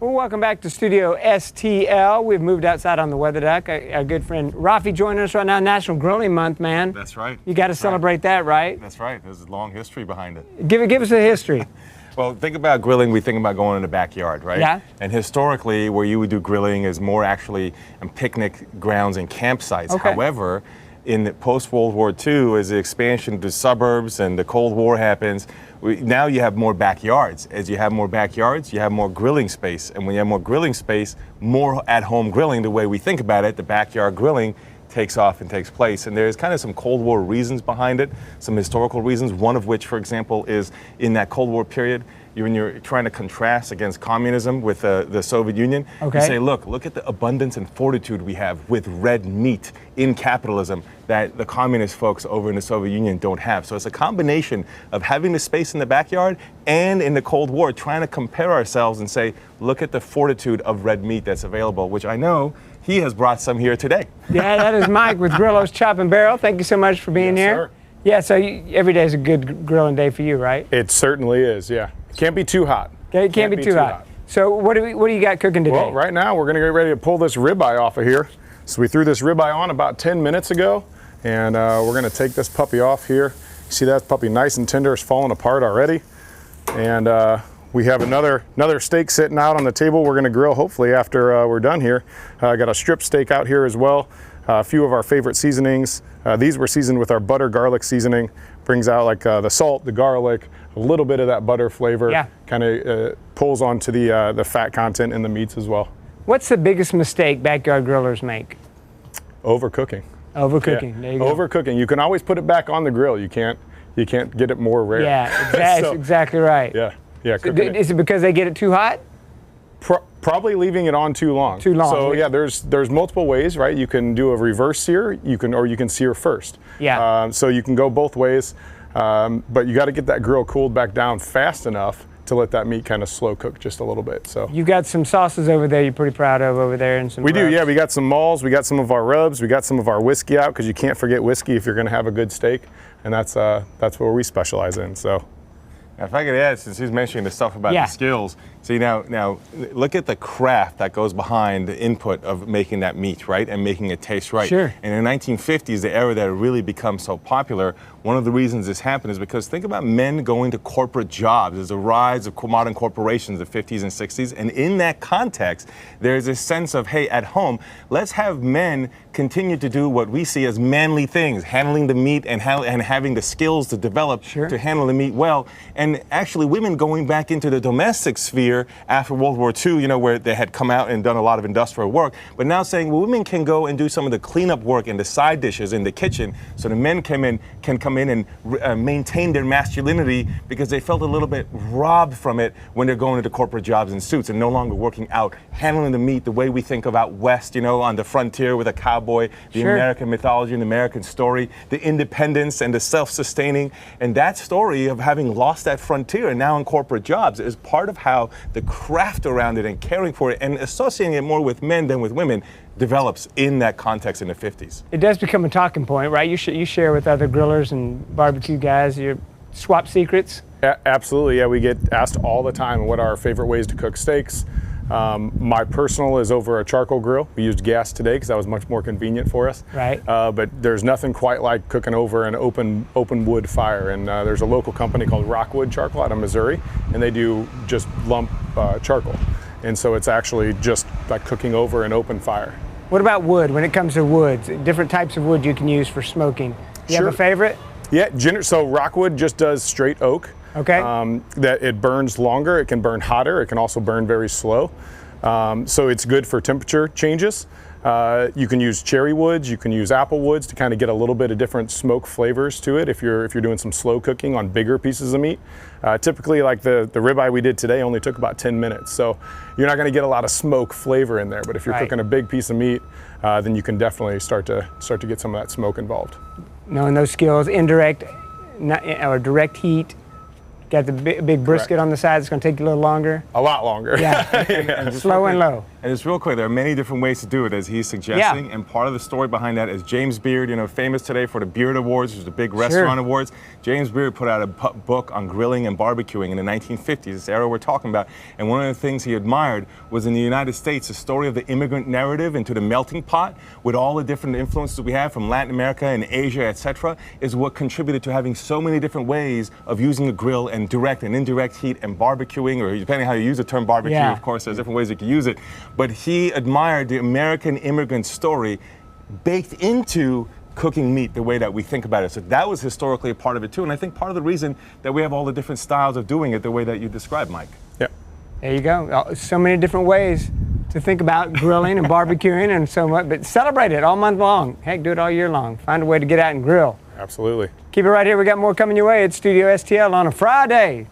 Well, welcome back to Studio STL. We've moved outside on the weather deck. Our good friend Rafi joining us right now. National Grilling Month, man. That's right. You got to celebrate that, right? That's right. There's a long history behind it. Give us a history. Well, think about grilling, we think about going in the backyard, right? Yeah. And historically, where you would do grilling is more actually on picnic grounds and campsites. Okay. However, in the post-World War II, as the expansion to suburbs and the Cold War happens, now you have more backyards. As you have more backyards, you have more grilling space. And when you have more grilling space, more at-home grilling, the way we think about it, the backyard grilling takes off and takes place. And there's kind of some Cold War reasons behind it, some historical reasons, one of which, for example, is in that Cold War period, when you're trying to contrast against communism with the Soviet Union, okay. You say, look at the abundance and fortitude we have with red meat in capitalism that the communist folks over in the Soviet Union don't have. So it's a combination of having the space in the backyard and in the Cold War, trying to compare ourselves and say, look at the fortitude of red meat that's available, which I know he has brought some here today. Yeah, that is Mike with Grillo's Chop and Barrel. Thank you so much for being here. Sir. Yeah, so every day is a good grilling day for you, right? It certainly is, yeah. Can't be too hot. Okay, it can't be too hot. So what do you got cooking today? Well, right now we're going to get ready to pull this ribeye off of here. So we threw this ribeye on about 10 minutes ago, and we're going to take this puppy off here. See that puppy nice and tender, is falling apart already. And we have another steak sitting out on the table we're going to grill hopefully after we're done here. I got a strip steak out here as well. A few of our favorite seasonings. These were seasoned with our butter garlic seasoning. Brings out like the salt, the garlic, a little bit of that butter flavor. Yeah. Kind of pulls onto the fat content in the meats as well. What's the biggest mistake backyard grillers make? Overcooking. Overcooking. Yeah. There you go. Overcooking. You can always put it back on the grill. You can't get it more rare. Yeah, that's exactly right. Yeah. Yeah. So is it because they get it too hot? Probably leaving it on too long. Too long. So yeah, there's multiple ways, right? You can do a reverse sear, or you can sear first. Yeah. So you can go both ways, but you got to get that grill cooled back down fast enough to let that meat kind of slow cook just a little bit. So you got some sauces over there you're pretty proud of over there, and some. We do, yeah. We got some malls, we got some of our rubs, we got some of our whiskey out, because you can't forget whiskey if you're going to have a good steak, and that's where we specialize in. So. If I could add, since he's mentioning the stuff about the skills, see now look at the craft that goes behind the input of making that meat, right, and making it taste right. Sure. And in the 1950s, the era that it really become so popular, one of the reasons this happened is because think about men going to corporate jobs. There's a rise of modern corporations in the 50s and 60s, and in that context, there's a sense of, hey, at home, let's have men continue to do what we see as manly things, handling the meat and having the skills to develop to handle the meat well. And actually women going back into the domestic sphere after World War II, where they had come out and done a lot of industrial work, but now saying, well, women can go and do some of the cleanup work and the side dishes in the kitchen, so the men can come in and maintain their masculinity, because they felt a little bit robbed from it when they're going into corporate jobs in suits and no longer working out, handling the meat the way we think of out west, on the frontier with a cowboy, the American mythology and the American story, the independence and the self-sustaining. And that story of having lost that frontier and now in corporate jobs is part of how the craft around it and caring for it and associating it more with men than with women develops in that context in the 50s. It does become a talking point, right? You share with other grillers and barbecue guys, you swap secrets? Absolutely, yeah. We get asked all the time what are our favorite ways to cook steaks. My personal is over a charcoal grill. We used gas today because that was much more convenient for us. Right. But there's nothing quite like cooking over an open wood fire. And there's a local company called Rockwood Charcoal out of Missouri, and they do just lump charcoal. And so it's actually just like cooking over an open fire. What about wood? When it comes to woods, different types of wood you can use for smoking. You have a favorite? Yeah, so Rockwood just does straight oak. Okay. That it burns longer, it can burn hotter, it can also burn very slow. So it's good for temperature changes. You can use cherry woods, you can use apple woods to kind of get a little bit of different smoke flavors to it if you're doing some slow cooking on bigger pieces of meat. Typically, like the ribeye we did today only took about 10 minutes, so you're not going to get a lot of smoke flavor in there. But if you're cooking a big piece of meat, then you can definitely start to get some of that smoke involved. Knowing those skills, indirect or direct heat. Got the big brisket on the side. It's going to take you a little longer. A lot longer. Yeah. And Slow and low. And it's real quick, there are many different ways to do it, as he's suggesting. Yeah. And part of the story behind that is James Beard, famous today for the Beard Awards, which is the big restaurant awards. James Beard put out a book on grilling and barbecuing in the 1950s, this era we're talking about. And one of the things he admired was in the United States, the story of the immigrant narrative into the melting pot, with all the different influences we have from Latin America and Asia, etc., is what contributed to having so many different ways of using a grill and direct and indirect heat and barbecuing, or depending how you use the term barbecue, of course, there's different ways you can use it. But he admired the American immigrant story baked into cooking meat the way that we think about it. So that was historically a part of it too. And I think part of the reason that we have all the different styles of doing it the way that you described, Mike. Yeah. There you go. So many different ways to think about grilling and barbecuing and so much, but celebrate it all month long. Heck, do it all year long. Find a way to get out and grill. Absolutely. Keep it right here. We got more coming your way. It's Studio STL on a Friday.